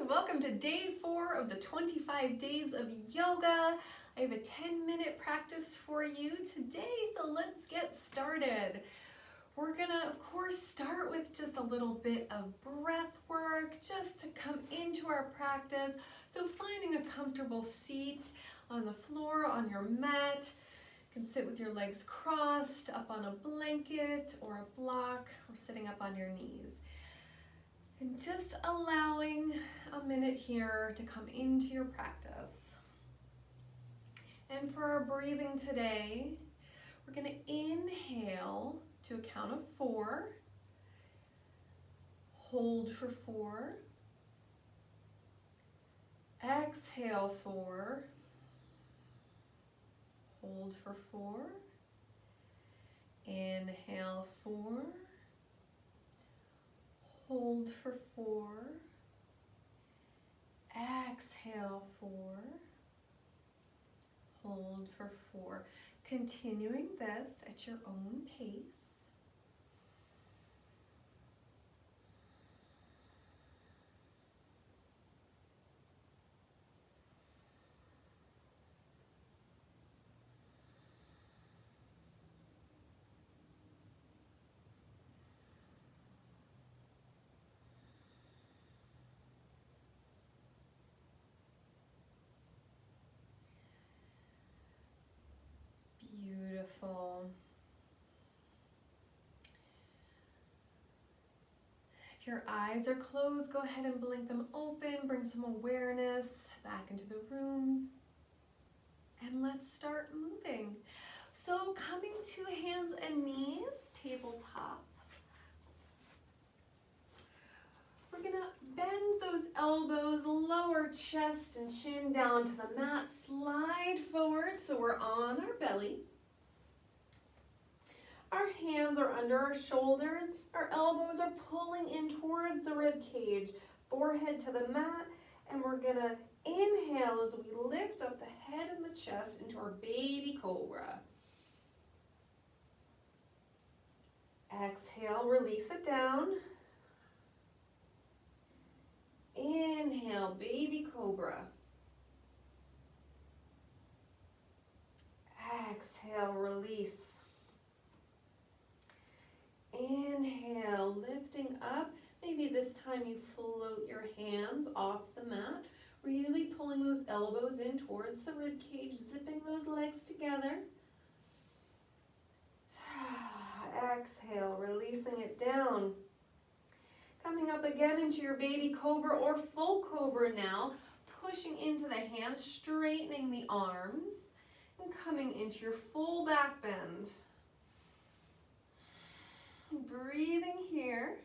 Welcome to day 4 of the 25 days of yoga. I have a 10-minute practice for you today, so let's get started. We're gonna, of course, start with just a little bit of breath work just to come into our practice. So finding a comfortable seat on the floor, on your mat. You can sit with your legs crossed, up on a blanket or a block, or sitting up on your knees. And just allowing a minute here to come into your practice. And for our breathing today, we're going to inhale to a count of 4, hold for 4, exhale 4, hold for 4, inhale 4, hold for 4, exhale 4, hold for 4. Continuing this at your own pace. Beautiful. If your eyes are closed, go ahead and blink them open. Bring some awareness back into the room. And let's start moving. So coming to hands and knees, tabletop. We're gonna bend those elbows, lower chest and chin down to the mat, slide forward so we're on our bellies. Our hands are under our shoulders, our elbows are pulling in towards the rib cage, forehead to the mat, and we're gonna inhale as we lift up the head and the chest into our baby cobra. Exhale, release it down. Inhale, baby cobra. Exhale, release. Inhale, lifting up. Maybe this time you float your hands off the mat, really pulling those elbows in towards the rib cage, zipping those legs together. Exhale, releasing it down. Coming up again into your baby cobra or full cobra now, pushing into the hands, straightening the arms, and coming into your full back bend. Breathing here.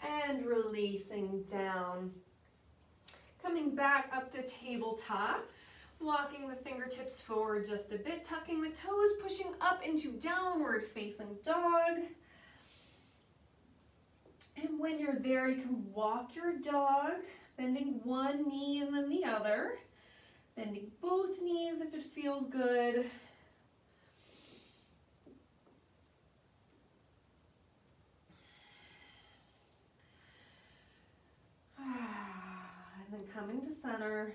And releasing down. Coming back up to tabletop. Walking the fingertips forward just a bit, tucking the toes, pushing up into downward facing dog. And when you're there, you can walk your dog, bending one knee and then the other. Bending both knees if it feels good. And then coming to center.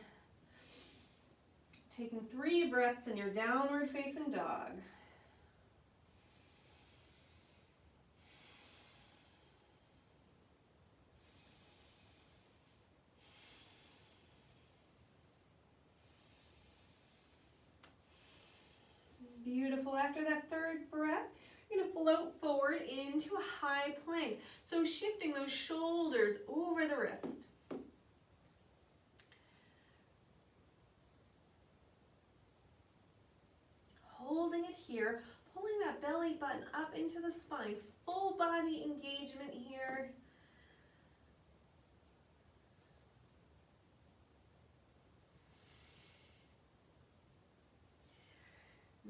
Taking 3 breaths in your downward facing dog. Beautiful. After that 3rd breath, you're going to float forward into a high plank. So shifting those shoulders over the wrist. Holding it here, pulling that belly button up into the spine. Full body engagement here.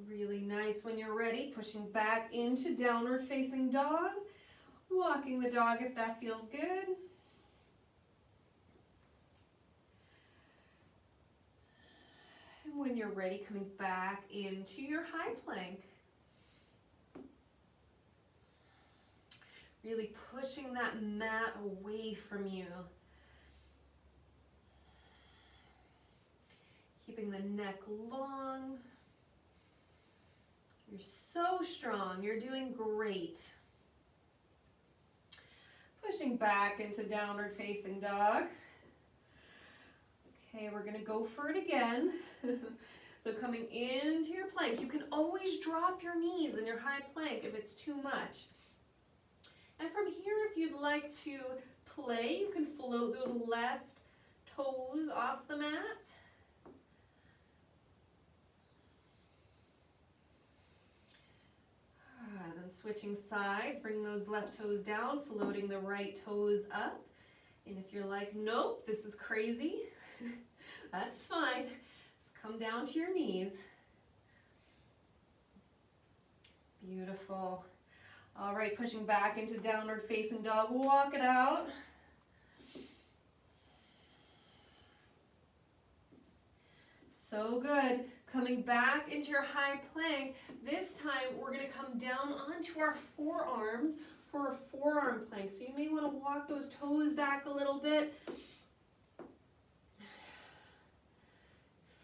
Really nice. When you're ready, pushing back into downward facing dog. Walking the dog if that feels good. And when you're ready, coming back into your high plank. Really pushing that mat away from you. Keeping the neck long. You're so strong. You're doing great. Pushing back into downward facing dog. Okay, we're going to go for it again. So coming into your plank, you can always drop your knees in your high plank if it's too much. And from here, if you'd like to play, you can float those left toes off the mat. Then switching sides, bring those left toes down, floating the right toes up. And if you're like, nope, this is crazy, that's fine. Just come down to your knees. Beautiful. All right, pushing back into downward facing dog. Walk it out. So good. Coming back into your high plank. This time we're going to come down onto our forearms for a forearm plank. So you may want to walk those toes back a little bit.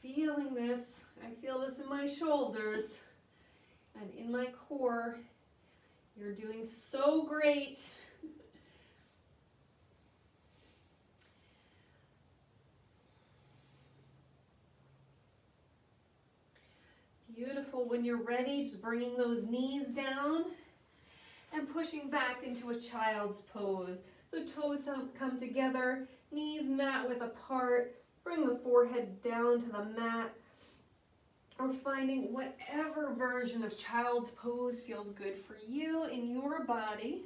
Feeling this. I feel this in my shoulders and in my core. You're doing so great. Beautiful. When you're ready, just bringing those knees down and pushing back into a child's pose. So toes come together, knees mat width apart. Bring the forehead down to the mat. Or finding whatever version of child's pose feels good for you in your body.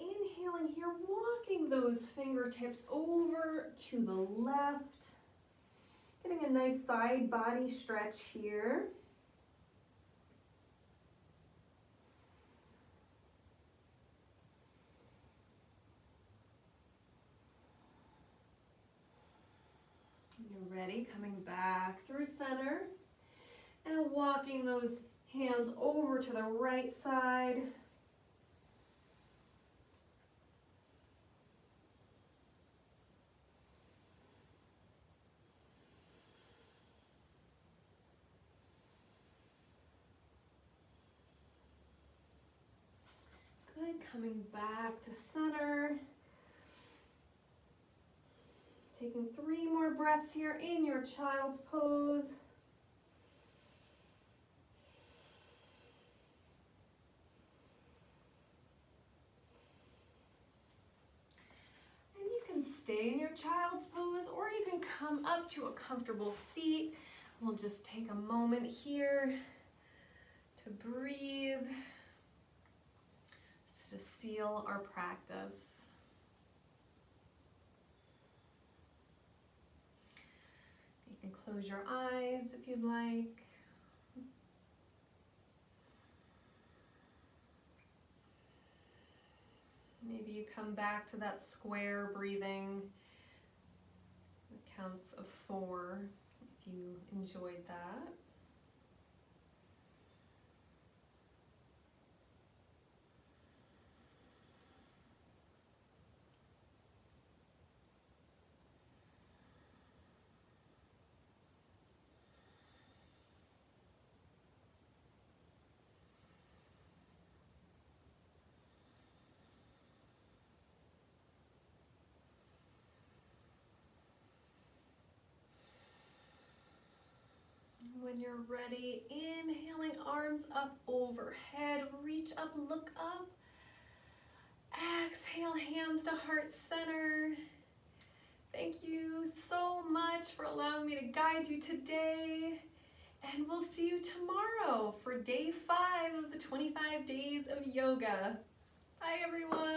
Inhaling here, walking those fingertips over to the left. Getting a nice side body stretch here. You're ready, coming back through center and walking those hands over to the right side. Good, coming back to center. Taking 3 more breaths here in your child's pose. And you can stay in your child's pose, or you can come up to a comfortable seat. We'll just take a moment here to breathe, to seal our practice. You can close your eyes if you'd like. Maybe you come back to that square breathing, the counts of 4, if you enjoyed that. When you're ready, inhaling, arms up overhead, reach up, look up. Exhale, hands to heart center. Thank you so much for allowing me to guide you today. And we'll see you tomorrow for day 5 of the 25 days of yoga. Bye, everyone.